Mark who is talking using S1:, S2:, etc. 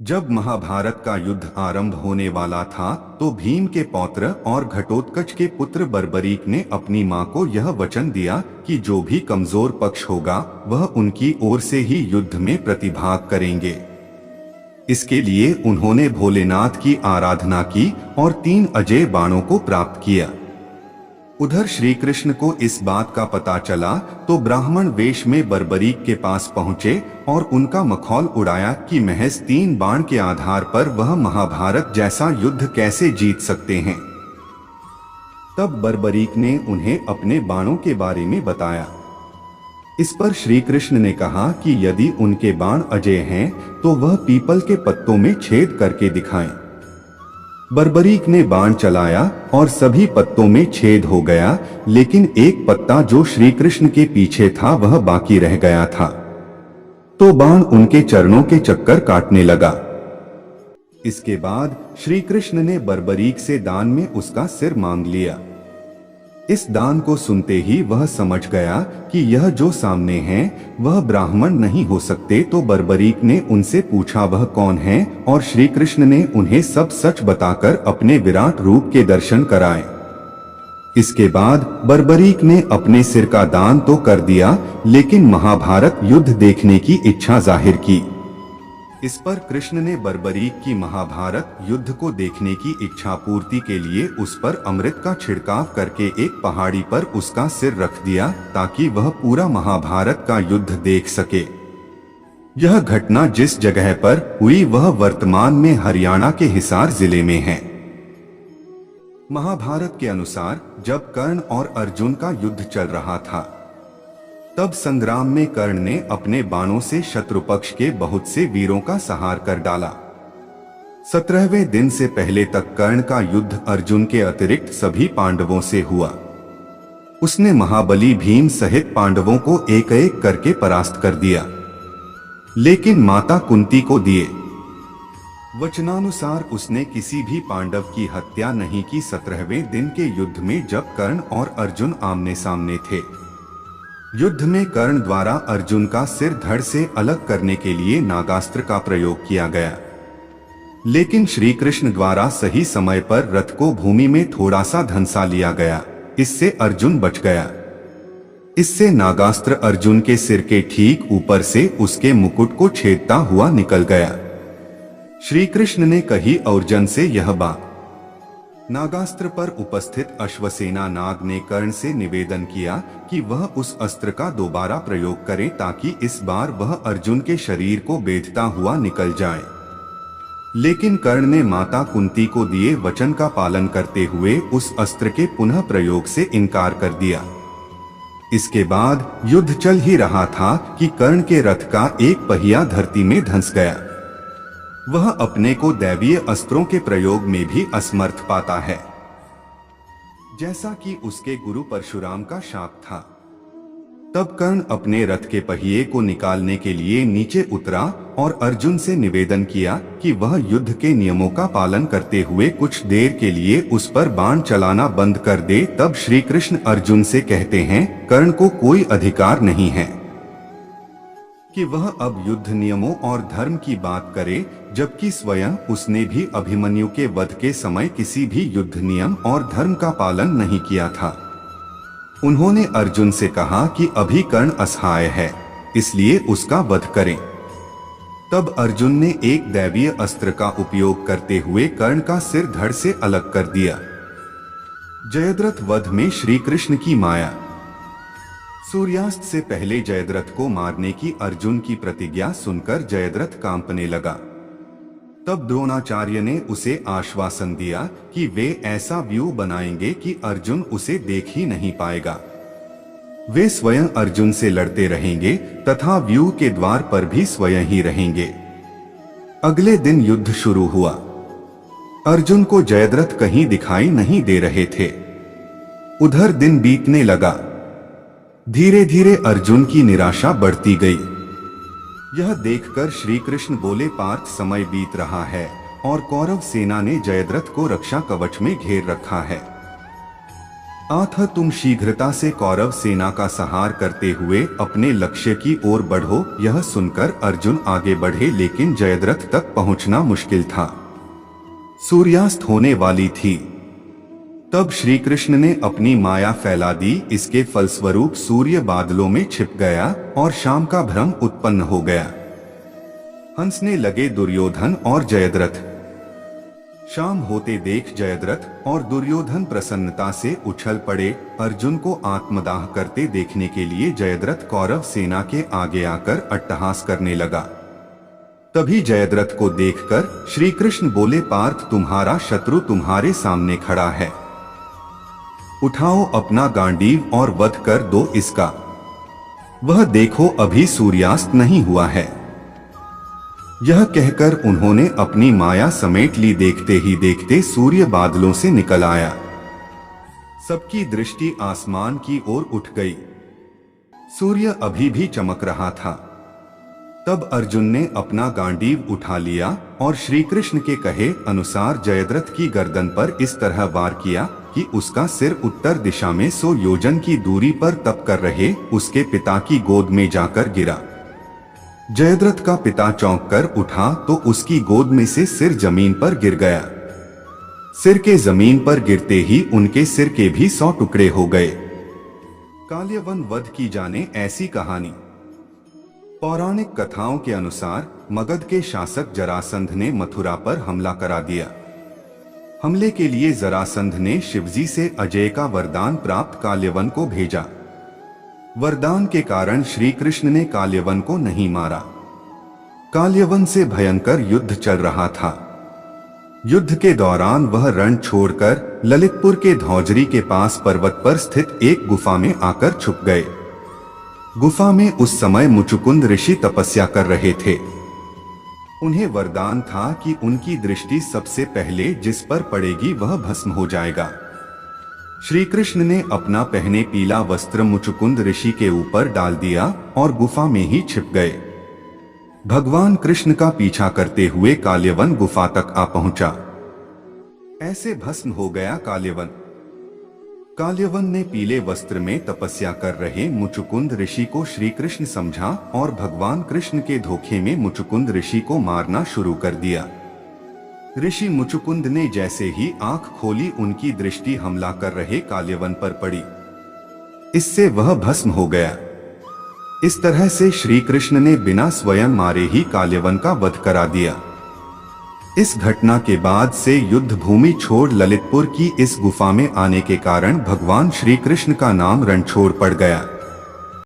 S1: जब महाभारत का युद्ध आरंभ होने वाला था तो भीम के पौत्र और घटोत्कच के पुत्र बर्बरीक ने अपनी मां को यह वचन दिया कि जो भी कमजोर पक्ष होगा वह उनकी ओर से ही युद्ध में प्रतिभाग करेंगे। इसके लिए उन्होंने भोलेनाथ की आराधना की और 3 अजय बाणों को प्राप्त किया। उधर श्री कृष्ण को इस बात का पता चला तो ब्राह्मण वेश में बर्बरीक के पास पहुंचे और उनका मखौल उड़ाया कि महज 3 बाण के आधार पर वह महाभारत जैसा युद्ध कैसे जीत सकते हैं। तब बर्बरीक ने उन्हें अपने बाणों के बारे में बताया। इस पर श्री कृष्ण ने कहा कि यदि उनके बाण अजय हैं तो वह पीपल के पत्तों में छेद करके दिखाएं। बर्बरीक ने बाण चलाया और सभी पत्तों में छेद हो गया, लेकिन एक पत्ता जो श्री कृष्ण के पीछे था वह बाकी रह गया था। तो बाण उनके चरणों के चक्कर काटने लगा। इसके बाद श्री कृष्ण ने बर्बरीक से दान में उसका सिर मांग लिया। इस दान को सुनते ही वह समझ गया कि यह जो सामने है वह ब्राह्मण नहीं हो सकते। तो बर्बरीक ने उनसे पूछा वह कौन है और श्री कृष्ण ने उन्हें सब सच बताकर अपने विराट रूप के दर्शन कराए। इसके बाद बर्बरीक ने अपने सिर का दान तो कर दिया, लेकिन महाभारत युद्ध देखने की इच्छा जाहिर की। इस पर कृष्ण ने बर्बरीक की महाभारत युद्ध को देखने की इच्छा पूर्ति के लिए उस पर अमृत का छिड़काव करके एक पहाड़ी पर उसका सिर रख दिया ताकि वह पूरा महाभारत का युद्ध देख सके। यह घटना जिस जगह पर हुई वह वर्तमान में हरियाणा के हिसार जिले में है। महाभारत के अनुसार जब कर्ण और अर्जुन का युद्ध चल रहा था तब संग्राम में कर्ण ने अपने बाणों से शत्रु पक्ष के बहुत से वीरों का संहार कर डाला। 17वें दिन से पहले तक कर्ण का युद्ध अर्जुन के अतिरिक्त सभी पांडवों से हुआ। उसने महाबली भीम सहित पांडवों को एक एक करके परास्त कर दिया, लेकिन माता कुंती को दिए वचनानुसार उसने किसी भी पांडव की हत्या नहीं की। 17वें दिन के युद्ध में जब कर्ण और अर्जुन आमने सामने थे, युद्ध में कर्ण द्वारा अर्जुन का सिर धड़ से अलग करने के लिए नागास्त्र का प्रयोग किया गया, लेकिन श्री कृष्ण द्वारा सही समय पर रथ को भूमि में थोड़ा सा धंसा लिया गया। इससे अर्जुन बच गया। इससे नागास्त्र अर्जुन के सिर के ठीक ऊपर से उसके मुकुट को छेदता हुआ निकल गया। श्री कृष्ण ने कही अर्जुन से यह बात। नागास्त्र पर उपस्थित अश्वसेना नाग ने कर्ण से निवेदन किया कि वह उस अस्त्र का दोबारा प्रयोग करे ताकि इस बार वह अर्जुन के शरीर को बेधता हुआ निकल जाए, लेकिन कर्ण ने माता कुंती को दिए वचन का पालन करते हुए उस अस्त्र के पुनः प्रयोग से इनकार कर दिया। इसके बाद युद्ध चल ही रहा था कि कर्ण के रथ का एक पहिया धरती में धंस गया। वह अपने को दैवीय अस्त्रों के प्रयोग में भी असमर्थ पाता है, जैसा कि उसके गुरु परशुराम का शाप था। तब कर्ण अपने रथ के पहिए को निकालने के लिए नीचे उतरा और अर्जुन से निवेदन किया कि वह युद्ध के नियमों का पालन करते हुए कुछ देर के लिए उस पर बाण चलाना बंद कर दे। तब श्री कृष्ण अर्जुन से कहते हैं, कर्ण को कोई अधिकार नहीं है कि वह अब युद्ध नियमों और धर्म की बात करे, जबकि स्वयं उसने भी अभिमन्यु के वध के समय किसी भी युद्ध नियम और धर्म का पालन नहीं किया था। उन्होंने अर्जुन से कहा कि अभी कर्ण असहाय है, इसलिए उसका वध करें। तब अर्जुन ने एक दैवीय अस्त्र का उपयोग करते हुए कर्ण का सिर धड़ से अलग कर दिया। जयद्रथ वध में श्री कृष्ण की माया। सूर्यास्त से पहले जयद्रथ को मारने की अर्जुन की प्रतिज्ञा सुनकर जयद्रथ कांपने लगा। तब द्रोणाचार्य ने उसे आश्वासन दिया कि वे ऐसा व्यूह बनाएंगे कि अर्जुन उसे देख ही नहीं पाएगा। वे स्वयं अर्जुन से लड़ते रहेंगे तथा व्यूह के द्वार पर भी स्वयं ही रहेंगे। अगले दिन युद्ध शुरू हुआ। अर्जुन को जयद्रथ कहीं दिखाई नहीं दे रहे थे। उधर दिन बीतने लगा। धीरे धीरे अर्जुन की निराशा बढ़ती गई। यह देखकर श्री कृष्ण बोले, पार्थ, समय बीत रहा है और कौरव सेना ने जयद्रथ को रक्षा कवच में घेर रखा है। अथ तुम शीघ्रता से कौरव सेना का संहार करते हुए अपने लक्ष्य की ओर बढ़ो। यह सुनकर अर्जुन आगे बढ़े, लेकिन जयद्रथ तक पहुंचना मुश्किल था। सूर्यास्त होने वाली थी। तब श्री कृष्ण ने अपनी माया फैला दी। इसके फलस्वरूप सूर्य बादलों में छिप गया और शाम का भ्रम उत्पन्न हो गया। हंसने लगे दुर्योधन और जयद्रथ। शाम होते देख जयद्रथ और दुर्योधन प्रसन्नता से उछल पड़े। अर्जुन को आत्मदाह करते देखने के लिए जयद्रथ कौरव सेना के आगे आकर अट्टहास करने लगा। तभी जयद्रथ को देखकर श्री कृष्ण बोले, पार्थ, तुम्हारा शत्रु तुम्हारे सामने खड़ा है। उठाओ अपना गांडीव और वध कर दो इसका। वह देखो अभी सूर्यास्त नहीं हुआ है। यह कहकर उन्होंने अपनी माया समेट ली। देखते ही देखते सूर्य बादलों से निकल आया। सबकी दृष्टि आसमान की ओर उठ गई। सूर्य अभी भी चमक रहा था। तब अर्जुन ने अपना गांडीव उठा लिया और श्री कृष्ण के कहे अनुसार जयद्रथ की गर्दन पर इस तरह वार किया कि उसका सिर उत्तर दिशा में 100 योजन की दूरी पर तप कर रहे उसके पिता की गोद में जाकर गिरा। जयद्रथ का पिता चौंक कर उठा तो उसकी गोद में से सिर जमीन पर गिर गया। सिर के जमीन पर गिरते ही उनके सिर के भी 100 टुकड़े हो गए। काल्यवन वध की जाने ऐसी कहानी। पौराणिक कथाओं के अनुसार मगध के शासक जरासंध ने मथुरा पर हमला करा दिया। हमले के लिए जरासंध ने शिवजी से अजय का वरदान प्राप्त काल्यवन को भेजा। वरदान के कारण श्री कृष्ण ने काल्यवन को नहीं मारा। काल्यवन से भयंकर युद्ध चल रहा था। युद्ध के दौरान वह रण छोड़कर ललितपुर के धौजरी के पास पर्वत पर स्थित एक गुफा में आकर छुप गए। गुफा में उस समय मुचुकुंद ऋषि तपस्या कर रहे थे। उन्हें वरदान था कि उनकी दृष्टि सबसे पहले जिस पर पड़ेगी वह भस्म हो जाएगा। श्री कृष्ण ने अपना पहने पीला वस्त्र मुचुकुंद ऋषि के ऊपर डाल दिया और गुफा में ही छिप गए। भगवान कृष्ण का पीछा करते हुए काल्यवन गुफा तक आ पहुंचा। ऐसे भस्म हो गया काल्यवन। काल्यवन ने पीले वस्त्र में तपस्या कर रहे मुचुकुंद ऋषि को श्री कृष्ण समझा और भगवान कृष्ण के धोखे में मुचुकुंद ऋषि को मारना शुरू कर दिया। ऋषि मुचुकुंद ने जैसे ही आंख खोली उनकी दृष्टि हमला कर रहे काल्यवन पर पड़ी। इससे वह भस्म हो गया। इस तरह से श्री कृष्ण ने बिना स्वयं मारे ही काल्यवन का वध करा दिया। इस घटना के बाद से युद्ध भूमि छोड़ ललितपुर की इस गुफा में आने के कारण भगवान श्री कृष्ण का नाम रणछोड़ पड़ गया।